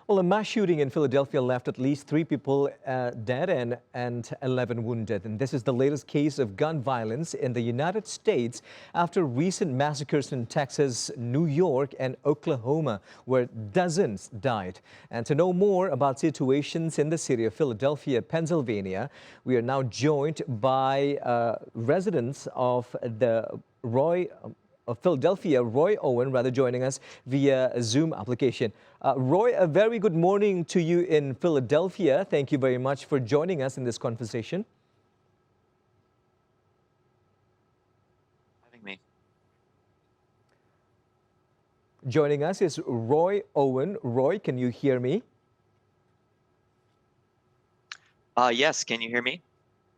Well, a mass shooting in Philadelphia left at least 3 people dead and 11 wounded. And this is the latest case of gun violence in the United States after recent massacres in Texas, New York, and Oklahoma, where dozens died. And to know more about situations in the city of Philadelphia, Pennsylvania, we are now joined by residents of Philadelphia, Roy Owen, joining us via Zoom application. Roy, a very good morning to you in Philadelphia. Thank you very much for joining us in this conversation. Having me. Joining us is Roy Owen. Roy, can you hear me? Yes, can you hear me?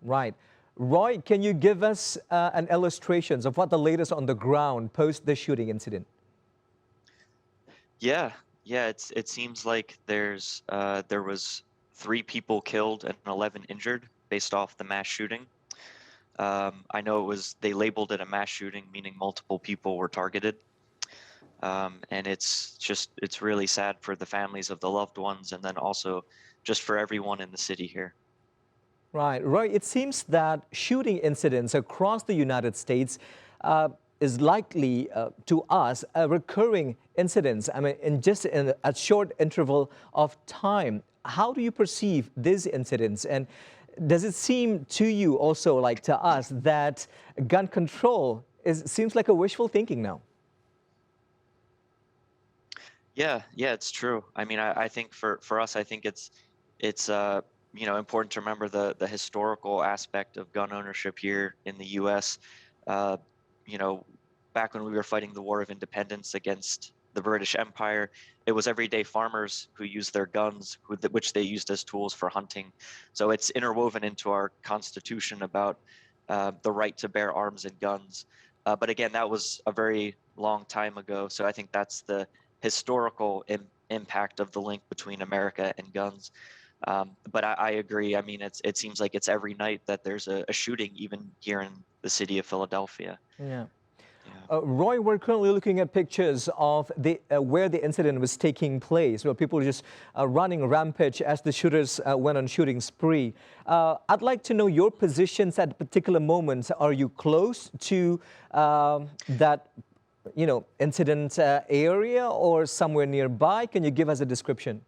Right. Roy, can you give us an illustration of what the latest on the ground post the shooting incident? Yeah, it seems like there was 3 people killed and 11 injured based off the mass shooting. I know they labeled it a mass shooting, meaning multiple people were targeted. And it's really sad for the families of the loved ones, and then also just for everyone in the city here. Right, Roy, it seems that shooting incidents across the United States is likely to us a recurring incidents. I mean, in a short interval of time. How do you perceive these incidents? And does it seem to you also, like to us, that gun control seems like a wishful thinking now? Yeah, it's true. I mean, I think for us, I think it's important to remember the historical aspect of gun ownership here in the U.S. Uh, you know, back when we were fighting the War of Independence against the British Empire, it was everyday farmers who used their guns, which they used as tools for hunting. So it's interwoven into our Constitution about the right to bear arms and guns. But again, that was a very long time ago. So I think that's the historical impact of the link between America and guns. But I agree. I mean, it seems like it's every night that there's a shooting, even here in the city of Philadelphia. Yeah. Yeah. Roy, we're currently looking at pictures of where the incident was taking place, where people were just running rampage as the shooters went on shooting spree. I'd like to know your positions at particular moments. Are you close to that, incident area or somewhere nearby? Can you give us a description?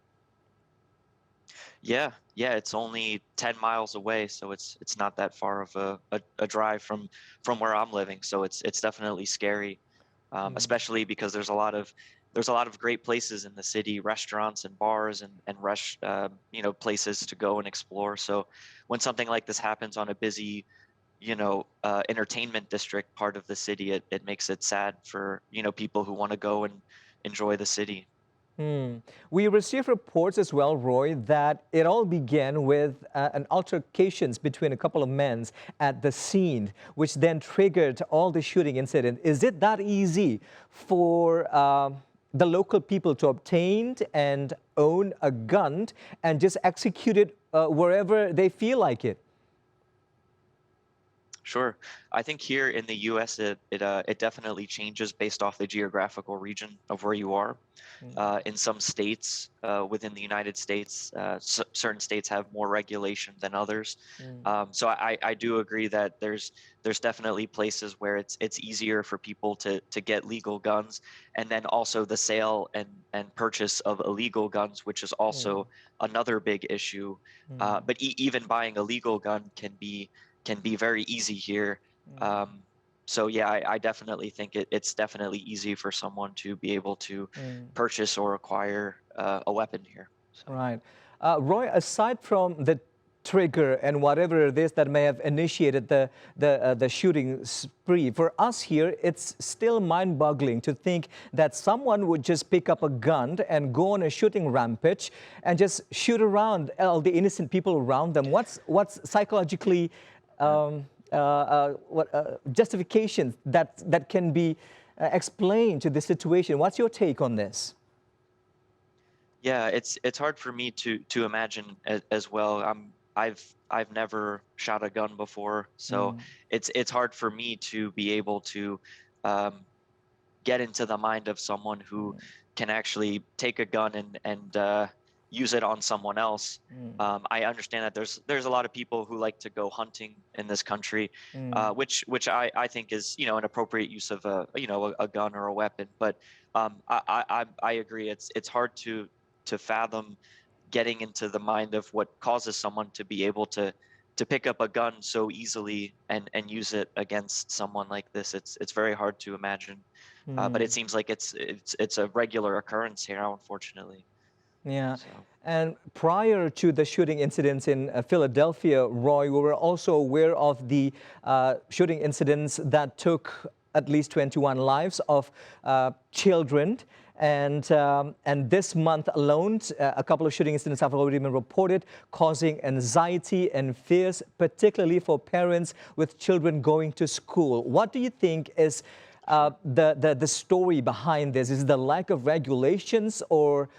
Yeah, it's only 10 miles away, so it's not that far of a drive from where I'm living. So it's definitely scary, especially because there's a lot of great places in the city, restaurants and bars and places to go and explore. So when something like this happens on a busy entertainment district part of the city, it makes it sad for people who want to go and enjoy the city. Hmm. We received reports as well, Roy, that it all began with an altercations between a couple of men at the scene, which then triggered all the shooting incident. Is it that easy for the local people to obtain and own a gun and just execute it wherever they feel like it? Sure. I think here in the U.S. it definitely changes based off the geographical region of where you are. In some states within the United States, certain states have more regulation than others. So I do agree that there's definitely places where it's easier for people to get legal guns, and then also the sale and purchase of illegal guns, which is also another big issue. But even buying a legal gun can be very easy here. So yeah, I definitely think it's definitely easy for someone to be able to purchase or acquire a weapon here. So. Right. Roy, aside from the trigger and whatever it is that may have initiated the shooting spree, for us here, it's still mind-boggling to think that someone would just pick up a gun and go on a shooting rampage and just shoot around all the innocent people around them. What's psychologically justification that can be explained to this situation? What's your take on this? Yeah, it's hard for me to imagine as well. I've never shot a gun before, so it's hard for me to be able to um, get into the mind of someone who can actually take a gun and use it on someone else. I understand that there's a lot of people who like to go hunting in this country, which I think is, you know, an appropriate use of a gun or a weapon. But I agree. It's hard to fathom getting into the mind of what causes someone to be able to pick up a gun so easily and use it against someone like this. It's very hard to imagine. But it seems like it's a regular occurrence here, unfortunately. Yeah. So And prior to the shooting incidents in Philadelphia, Roy, we were also aware of the shooting incidents that took at least 21 lives of children. And this month alone, a couple of shooting incidents have already been reported, causing anxiety and fears, particularly for parents with children going to school. What do you think is the story behind this? Is it the lack of regulations, or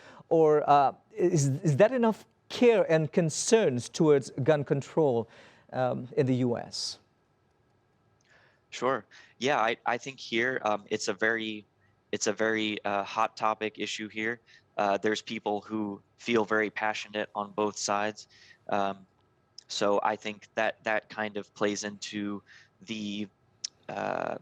is that enough care and concerns towards gun control in the U.S.? sure. Yeah, I think here it's a very hot topic issue here. There's people who feel very passionate on both sides. Um, so I think that kind of plays into the uh,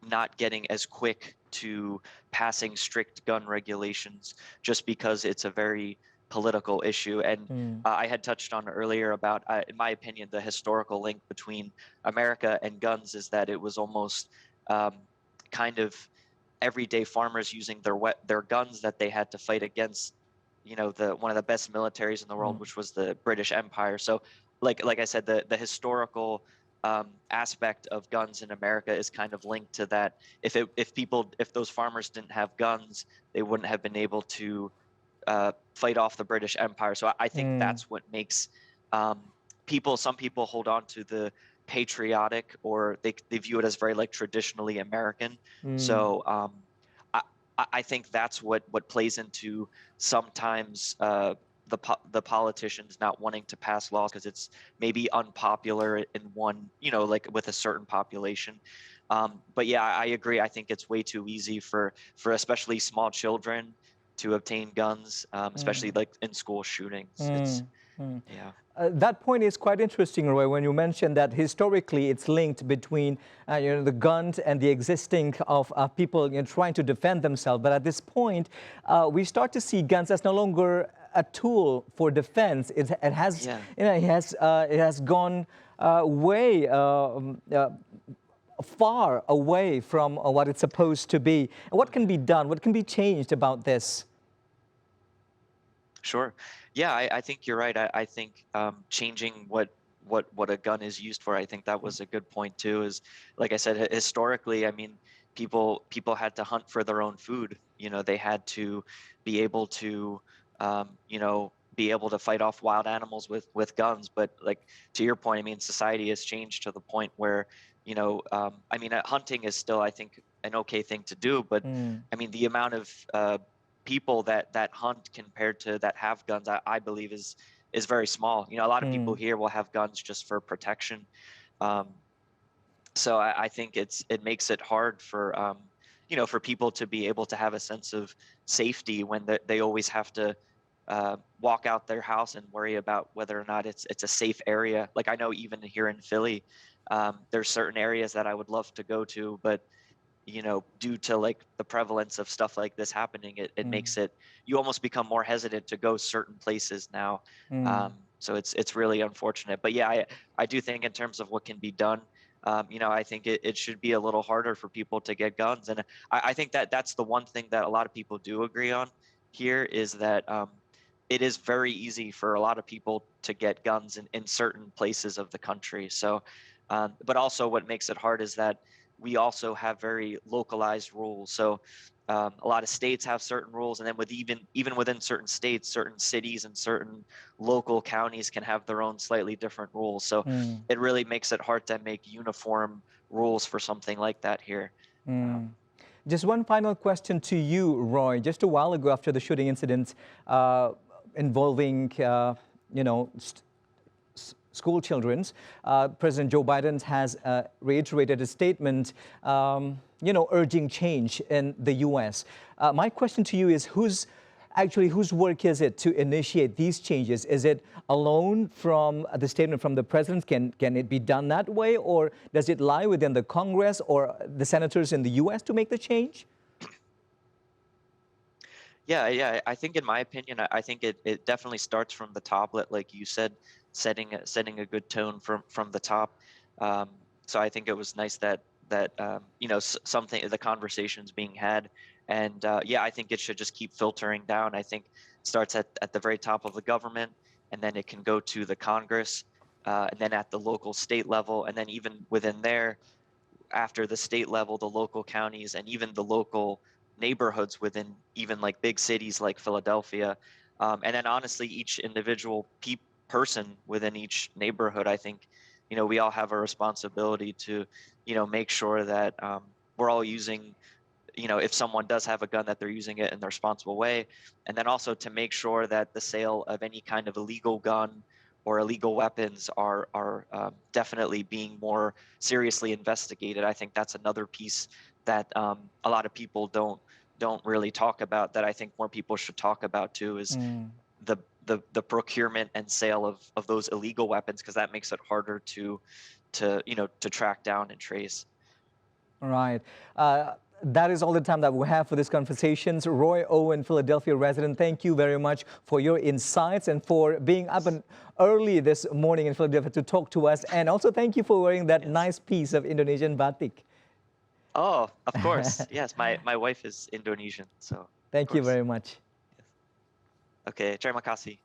not getting as quick to passing strict gun regulations just because it's a very political issue. And I had touched on earlier about, in my opinion, the historical link between America and guns is that it was almost um, kind of everyday farmers using their guns that they had to fight against, you know, the one of the best militaries in the world, which was the British Empire. So, like I said, the historical aspect of guns in America is kind of linked to that. If those farmers didn't have guns, they wouldn't have been able to fight off the British Empire. So I think that's what makes some people hold on to the patriotic, or they view it as very like traditionally American. So I think that's what plays into sometimes the politicians not wanting to pass laws because it's maybe unpopular in one, you know, like with a certain population. But yeah, I agree. I think it's way too easy for especially small children to obtain guns, especially like in school shootings. It's yeah. That point is quite interesting, Roy, when you mentioned that historically it's linked between the guns and the existing of people trying to defend themselves. But at this point, we start to see guns as no longer a tool for defense. It has, it has gone way far away from what it's supposed to be. What can be done? What can be changed about this? Sure. Yeah, I think you're right. I think changing what a gun is used for, I think that was a good point too. Is like I said, historically, I mean, people had to hunt for their own food. You know, they had to be able to, be able to fight off wild animals with guns. But like to your point, I mean, society has changed to the point where, I mean, hunting is still, I think, an okay thing to do. But I mean, the amount of people that hunt compared to that have guns, I believe is very small. You know, a lot of people here will have guns just for protection. So I think it makes it hard for for people to be able to have a sense of safety when they always have to walk out their house and worry about whether or not it's a safe area. Like I know even here in Philly, there's certain areas that I would love to go to, but due to like the prevalence of stuff like this happening, it makes it, you almost become more hesitant to go certain places now. So it's really unfortunate. But yeah, I do think in terms of what can be done, I think it should be a little harder for people to get guns. And I think that's the one thing that a lot of people do agree on here is that it is very easy for a lot of people to get guns in certain places of the country. So, but also what makes it hard is that we also have very localized rules. So a lot of states have certain rules, and then with even within certain states, certain cities and certain local counties can have their own slightly different rules. So it really makes it hard to make uniform rules for something like that here. Just one final question to you, Roy. Just a while ago, after the shooting incident involving, school children, President Joe Biden has reiterated a statement, urging change in the U.S. My question to you is, actually, whose work is it to initiate these changes? Is it alone from the statement from the president? Can it be done that way? Or does it lie within the Congress or the senators in the U.S. to make the change? Yeah. I think, in my opinion, I think it definitely starts from the top, like you said, setting a good tone from the top. Um, so I think it was nice that something, the conversations being had, and yeah, I think it should just keep filtering down. I think it starts at the very top of the government, and then it can go to the Congress, and then at the local state level, and then even within there, after the state level, the local counties, and even the local neighborhoods within even like big cities like Philadelphia. And then honestly, each individual person within each neighborhood, I think, we all have a responsibility to, make sure that we're all using, if someone does have a gun, that they're using it in the responsible way. And then also to make sure that the sale of any kind of illegal gun or illegal weapons are definitely being more seriously investigated. I think that's another piece that a lot of people don't really talk about, that I think more people should talk about too, is Mm. the procurement and sale of those illegal weapons, because that makes it harder to track down and trace. Right. That is all the time that we have for this conversations. Roy Owen, Philadelphia resident, thank you very much for your insights and for being up and early this morning in Philadelphia to talk to us. And also thank you for wearing that Yes. nice piece of Indonesian batik. Oh, of course. Yes, my wife is Indonesian, so of Thank you course. very much. Yes. Okay, terima kasih.